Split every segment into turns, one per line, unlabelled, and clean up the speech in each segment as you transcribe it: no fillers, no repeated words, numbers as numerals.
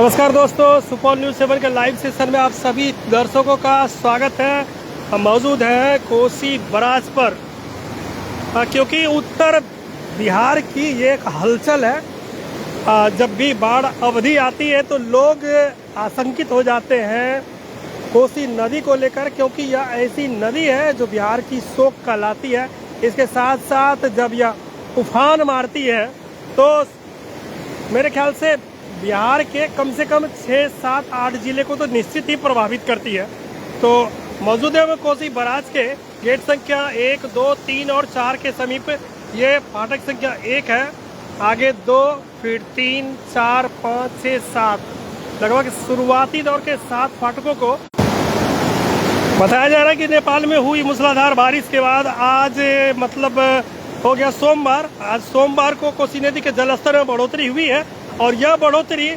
नमस्कार दोस्तों, सुपौल न्यूज़ 7 के लाइव सेशन में आप सभी दर्शकों का स्वागत है। हम मौजूद हैं कोसी बराज पर, क्योंकि उत्तर बिहार की ये एक हलचल है। जब भी बाढ़ अवधि आती है तो लोग आशंकित हो जाते हैं कोसी नदी को लेकर, क्योंकि यह ऐसी नदी है जो बिहार की शोक कहलाती है। इसके साथ साथ जब यह उफान मारती है तो मेरे ख्याल से बिहार के कम से कम 6, 7, 8 जिले को तो निश्चित ही प्रभावित करती है। तो मौजूद है कोसी बराज के गेट संख्या 1, 2, 3 और 4 के समीप। ये फाटक संख्या 1 है, आगे 2, फिर 3, 4, 5, 6, 7, लगभग शुरुआती दौर के 7 फाटकों को बताया जा रहा है कि नेपाल में हुई मूसलाधार बारिश के बाद आज मतलब हो गया सोमवार। आज सोमवार को कोसी नदी के जलस्तर में बढ़ोतरी हुई है, और यह बढ़ोतरी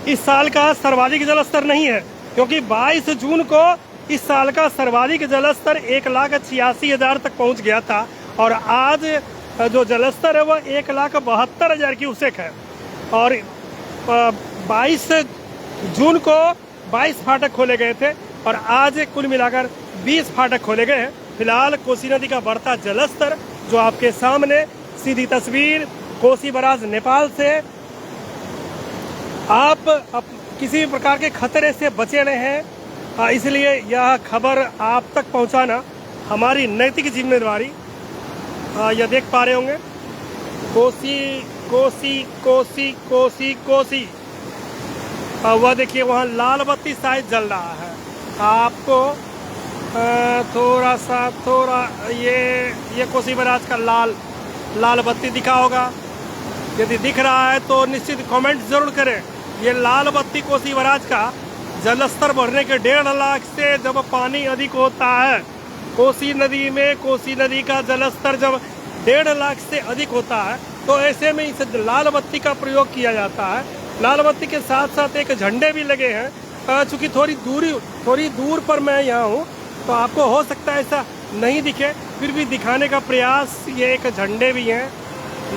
इस साल का सर्वाधिक जलस्तर नहीं है, क्योंकि 22 जून को इस साल का सर्वाधिक जलस्तर 1,86,000 तक पहुंच गया था, और आज जो जलस्तर है वह 1,72,000 क्यूसेक है। और 22 जून को 22 फाटक खोले गए थे, और आज कुल मिलाकर 20 फाटक खोले गए हैं। फिलहाल कोसी नदी का बढ़ता जलस्तर जो आपके सामने सीधी तस्वीर कोसी बराज नेपाल से। आप किसी भी प्रकार के खतरे से बचे रहें, इसलिए यह खबर आप तक पहुंचाना हमारी नैतिक जिम्मेदारी। यह देख पा रहे होंगे कोसी कोसी कोसी कोसी कोसी, वह देखिए वहाँ लाल बत्ती शायद जल रहा है। आपको थोड़ा ये कोसी बराज का लाल बत्ती दिखा होगा। यदि दिख रहा है तो निश्चित कमेंट जरूर करें। ये लाल बत्ती कोसी बराज का जलस्तर बढ़ने के 1.5 लाख से जब पानी अधिक होता है कोसी नदी में, कोसी नदी का जलस्तर जब 1.5 लाख से अधिक होता है तो ऐसे में इस लाल बत्ती का प्रयोग किया जाता है। लाल बत्ती के साथ साथ एक झंडे भी लगे हैं। चूँकि थोड़ी दूर पर मैं यहाँ हूँ तो आपको हो सकता है ऐसा नहीं दिखे, फिर भी दिखाने का प्रयास। ये एक झंडे भी हैं,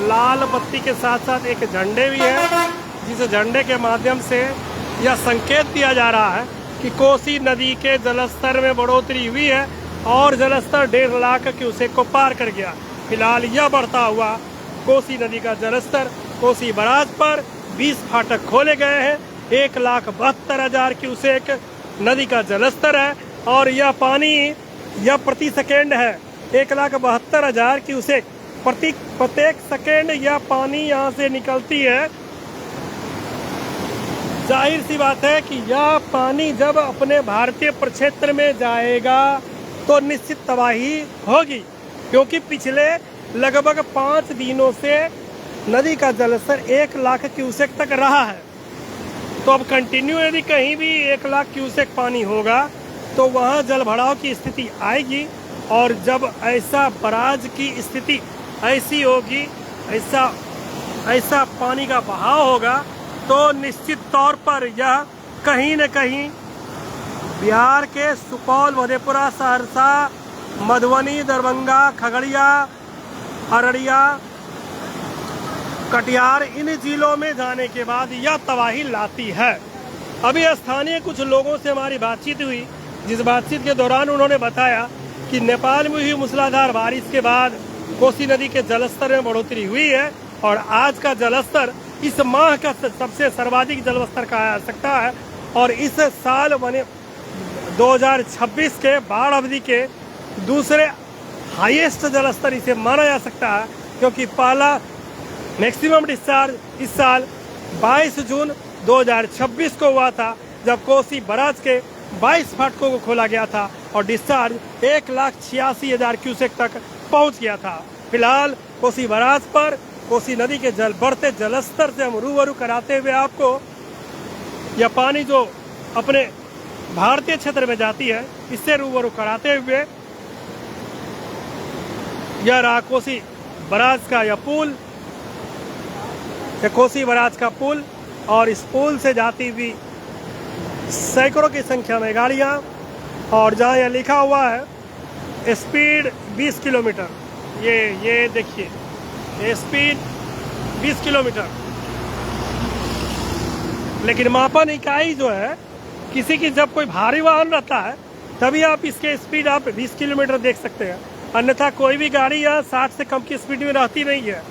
लाल बत्ती के साथ साथ एक झंडे भी है, जिस झंडे के माध्यम से यह संकेत दिया जा रहा है कि कोसी नदी के जलस्तर में बढ़ोतरी हुई है और जलस्तर 1.5 लाख क्यूसेक को पार कर गया। फिलहाल यह बढ़ता हुआ कोसी नदी का जलस्तर कोसी बराज पर 20 फाटक खोले गए हैं। 1,72,000 क्यूसेक नदी का जलस्तर है, और यह पानी यह प्रति सेकेंड है 1,72,000 क्यूसेक प्रत्येक सेकेंड यह पानी यहाँ से निकलती है। जाहिर सी बात है कि यह पानी जब अपने भारतीय प्रक्षेत्र में जाएगा तो निश्चित तबाही होगी, क्योंकि पिछले लगभग 5 दिनों से नदी का जलस्तर 1 लाख क्यूसेक तक रहा है। तो अब कंटिन्यू यदि कहीं भी 1 लाख क्यूसेक पानी होगा तो वहाँ जल भराव की स्थिति आएगी, और जब ऐसा बराज की स्थिति ऐसी होगी, ऐसा पानी का बहाव होगा, तो निश्चित तौर पर यह कहीं न कहीं बिहार के सुपौल, मधेपुरा, सहरसा, मधुबनी, दरभंगा, खगड़िया, अररिया, कटिहार, इन जिलों में जाने के बाद यह तबाही लाती है। अभी स्थानीय कुछ लोगों से हमारी बातचीत हुई, जिस बातचीत के दौरान उन्होंने बताया कि नेपाल में हुई मूसलाधार बारिश के बाद कोसी नदी के जलस्तर में बढ़ोतरी हुई है, और आज का जलस्तर इस माह का सबसे सर्वाधिक जलस्तर कहा जा सकता है। और इस साल बने 2026 के बाढ़ अवधि के दूसरे हाईएस्ट जलस्तर इसे माना जा सकता है, क्योंकि पहला मैक्सिमम डिस्चार्ज इस साल 22 जून 2026 को हुआ था, जब कोसी बराज के 22 फाटकों को खोला गया था और डिस्चार्ज 1,86,000 क्यूसेक तक पहुंच गया था। फिलहाल कोसी बराज पर कोसी नदी के बढ़ते जलस्तर से हम रूबरू कराते हुए आपको यह पानी जो अपने भारतीय क्षेत्र में जाती है इससे रूबरू कराते हुए, यह रहा कोसी बराज का यह पुल, कोसी बराज का पुल, और इस पुल से जाती हुई सैकड़ों की संख्या में गाड़ियां, और जहां यह लिखा हुआ है स्पीड 20 किलोमीटर, ये देखिए स्पीड 20 किलोमीटर। लेकिन मापन इकाई जो है, किसी की जब कोई भारी वाहन रहता है तभी आप इसके स्पीड आप 20 किलोमीटर देख सकते हैं, अन्यथा कोई भी गाड़ी या 60 से कम की स्पीड में रहती नहीं है।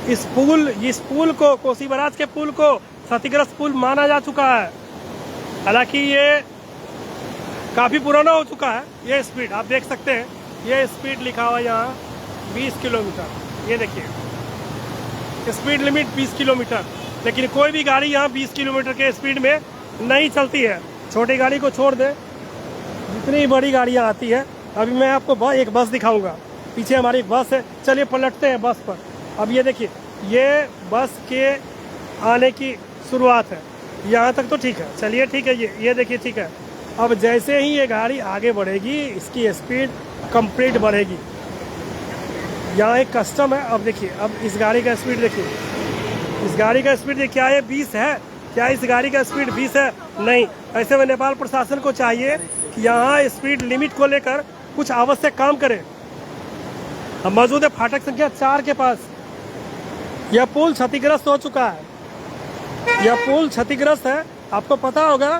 इस पुल को, कोसी बराज के पुल को क्षतिग्रस्त पुल माना जा चुका है। हालांकि ये काफ़ी पुराना हो चुका है। ये स्पीड आप देख सकते हैं, ये स्पीड लिखा हुआ यहाँ 20 किलोमीटर। ये देखिए स्पीड लिमिट 20 किलोमीटर, लेकिन कोई भी गाड़ी यहाँ 20 किलोमीटर के स्पीड में नहीं चलती है। छोटी गाड़ी को छोड़ दें, जितनी बड़ी गाड़ियाँ आती है। अभी मैं आपको एक बस दिखाऊंगा, पीछे हमारी एक बस है। चलिए पलटते हैं बस पर। अब ये देखिए, ये बस के आने की शुरुआत है, यहाँ तक तो ठीक है। चलिए ठीक है, ये देखिए ठीक है। अब जैसे ही ये गाड़ी आगे बढ़ेगी, इसकी स्पीड कंप्लीट बढ़ेगी। यहाँ एक कस्टम है। अब देखिए, अब इस गाड़ी का स्पीड देखिए, इस गाड़ी का स्पीड क्या ये 20 है? क्या इस गाड़ी का स्पीड 20 है? नहीं। ऐसे में नेपाल प्रशासन को चाहिए कि यहाँ स्पीड लिमिट को लेकर कुछ आवश्यक काम करें। हम मौजूद है फाटक संख्या 4 के पास। यह पुल क्षतिग्रस्त हो चुका है। यह पुल क्षतिग्रस्त है। आपको पता होगा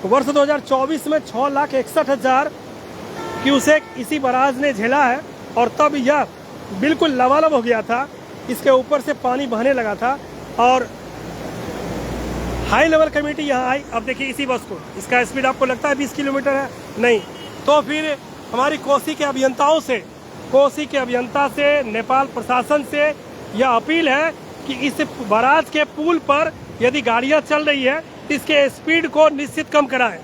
वर्ष 2024 में 6,61,000 क्यूसेक इसी बराज ने झेला है, और तब यह बिल्कुल लबालब हो गया था। इसके ऊपर से पानी बहने लगा था और हाई लेवल कमेटी यहाँ आई। अब देखिए इसी बस को, इसका स्पीड आपको लगता है 20 किलोमीटर है? नहीं। तो फिर हमारी कोसी के अभियंताओं से, कोसी के अभियंता से, नेपाल प्रशासन से यह अपील है कि इस बराज के पुल पर यदि गाड़ियां चल रही है तो इसके स्पीड को निश्चित कम कराएं।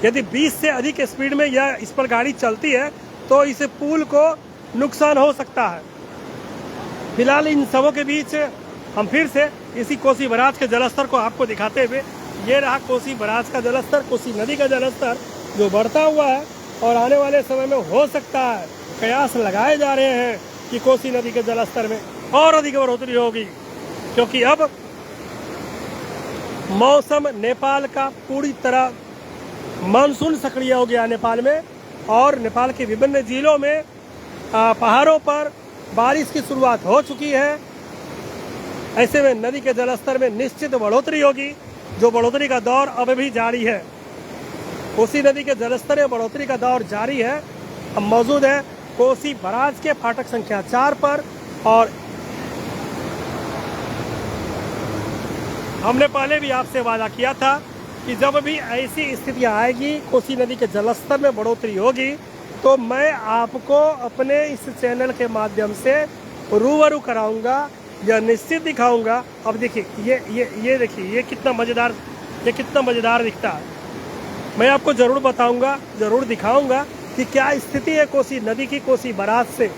यदि 20 से अधिक स्पीड में यह इस पर गाड़ी चलती है तो इस पुल को नुकसान हो सकता है। फिलहाल इन सबों के बीच हम फिर से इसी कोसी बराज के जलस्तर को आपको दिखाते हुए, ये रहा कोसी बराज का जलस्तर, कोसी नदी का जलस्तर जो बढ़ता हुआ है, और आने वाले समय में हो सकता है, कयास लगाए जा रहे हैं कि कोसी नदी के जलस्तर में और अधिक बढ़ोतरी होगी, क्योंकि अब मौसम नेपाल का पूरी तरह मानसून सक्रिय हो गया नेपाल में, और नेपाल के विभिन्न जिलों में पहाड़ों पर बारिश की शुरुआत हो चुकी है। ऐसे में नदी के जलस्तर में निश्चित बढ़ोतरी होगी, जो बढ़ोतरी का दौर अब भी जारी है। कोसी नदी के जलस्तर में बढ़ोतरी का दौर जारी है। हम मौजूद है कोसी बराज के फाटक संख्या 4 पर, और हमने पहले भी आपसे वादा किया था कि जब भी ऐसी स्थितियां आएगी, कोसी नदी के जलस्तर में बढ़ोतरी होगी, तो मैं आपको अपने इस चैनल के माध्यम से रूबरू कराऊंगा, यह निश्चित दिखाऊंगा। अब देखिए ये देखिए, ये कितना मज़ेदार दिखता है। मैं आपको ज़रूर बताऊंगा, ज़रूर दिखाऊंगा कि क्या स्थिति है कोसी नदी की, कोसी बराज से।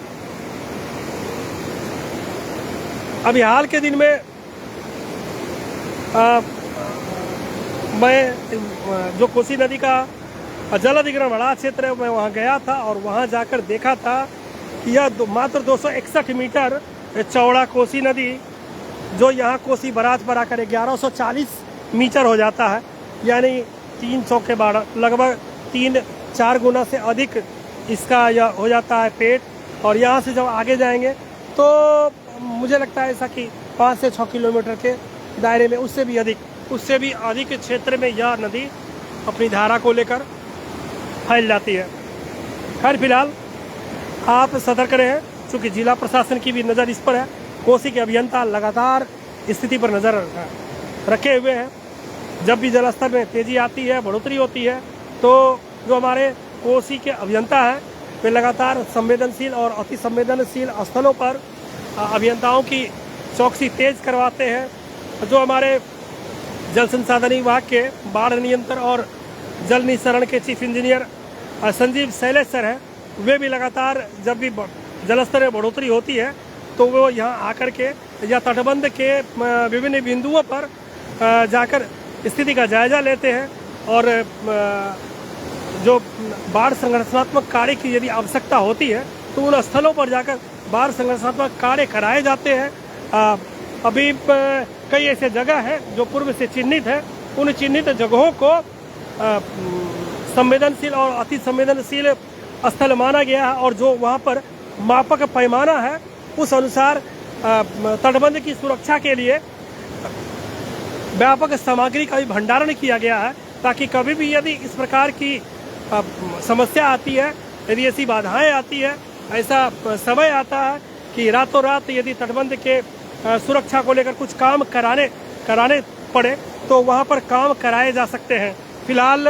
अभी हाल के दिन में मैं जो कोसी नदी का जल अधिग्रहण बड़ा क्षेत्र है, मैं वहाँ गया था और वहाँ जाकर देखा था कि यह मात्र 261 मीटर चौड़ा कोसी नदी, जो यहाँ कोसी बराज पर आकर 1140 मीटर हो जाता है, यानी 300 के 12 लगभग 3-4 गुना से अधिक इसका यह हो जाता है पेट। और यहाँ से जब आगे जाएंगे तो मुझे लगता है ऐसा कि 5 से 6 किलोमीटर के दायरे में, उससे भी अधिक क्षेत्र में यह नदी अपनी धारा को लेकर फैल जाती है। खैर फिलहाल आप सतर्क रहें, चूँकि जिला प्रशासन की भी नज़र इस पर है। कोसी के अभियंता लगातार स्थिति पर नज़र रखे हुए हैं। जब भी जलस्तर में तेज़ी आती है, बढ़ोतरी होती है, तो जो हमारे कोसी के अभियंता हैं वे लगातार संवेदनशील और अति संवेदनशील स्थलों पर अभियंताओं की चौकसी तेज करवाते हैं। जो हमारे जल संसाधन विभाग के बाढ़ नियंत्रण और जल निस्सरण के chief engineer Sanjeev Shailesh sir हैं, वे भी लगातार जब भी जलस्तर में बढ़ोतरी होती है तो वो यहाँ आकर के या तटबंध के विभिन्न बिंदुओं पर जाकर स्थिति का जायजा लेते हैं, और जो बाढ़ संरक्षणात्मक कार्य की यदि आवश्यकता होती है तो उन स्थलों पर जाकर बाढ़ संरक्षणात्मक कार्य कराए जाते हैं। अभी कई ऐसे जगह हैं जो पूर्व से चिन्हित है, उन चिन्हित जगहों को संवेदनशील और अति संवेदनशील स्थल माना गया है, और जो वहाँ पर मापक पैमाना है उस अनुसार तटबंध की सुरक्षा के लिए व्यापक सामग्री का भी भंडारण किया गया है, ताकि कभी भी यदि इस प्रकार की समस्या आती है, यदि ऐसी बाधाएं आती है, ऐसा समय आता है कि रातों रात यदि तटबंध के सुरक्षा को लेकर कुछ काम कराने पड़े तो वहां पर काम कराए जा सकते हैं। फिलहाल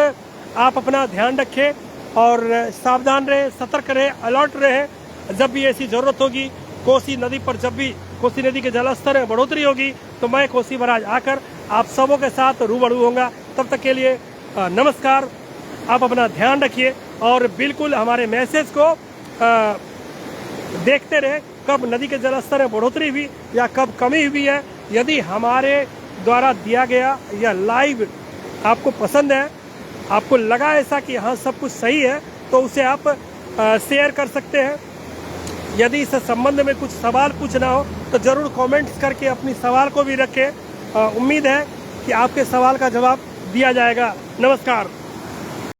आप अपना ध्यान रखें और सावधान रहे, सतर्क रहे, अलर्ट रहे। जब भी ऐसी जरूरत होगी, कोसी नदी पर जब भी कोसी नदी के जलस्तर में बढ़ोतरी होगी तो मैं कोसी बराज आकर आप सबों के साथ रूबरू होऊंगा। तब तक के लिए नमस्कार। आप अपना ध्यान रखिए और बिल्कुल हमारे मैसेज को देखते रहे, कब नदी के जलस्तर में बढ़ोतरी हुई या कब कमी हुई है। यदि हमारे द्वारा दिया गया या लाइव आपको पसंद है, आपको लगा ऐसा कि हाँ सब कुछ सही है, तो उसे आप शेयर कर सकते हैं। यदि इस संबंध में कुछ सवाल पूछना हो तो ज़रूर कमेंट्स करके अपनी सवाल को भी रखें। उम्मीद है कि आपके सवाल का जवाब दिया जाएगा। नमस्कार।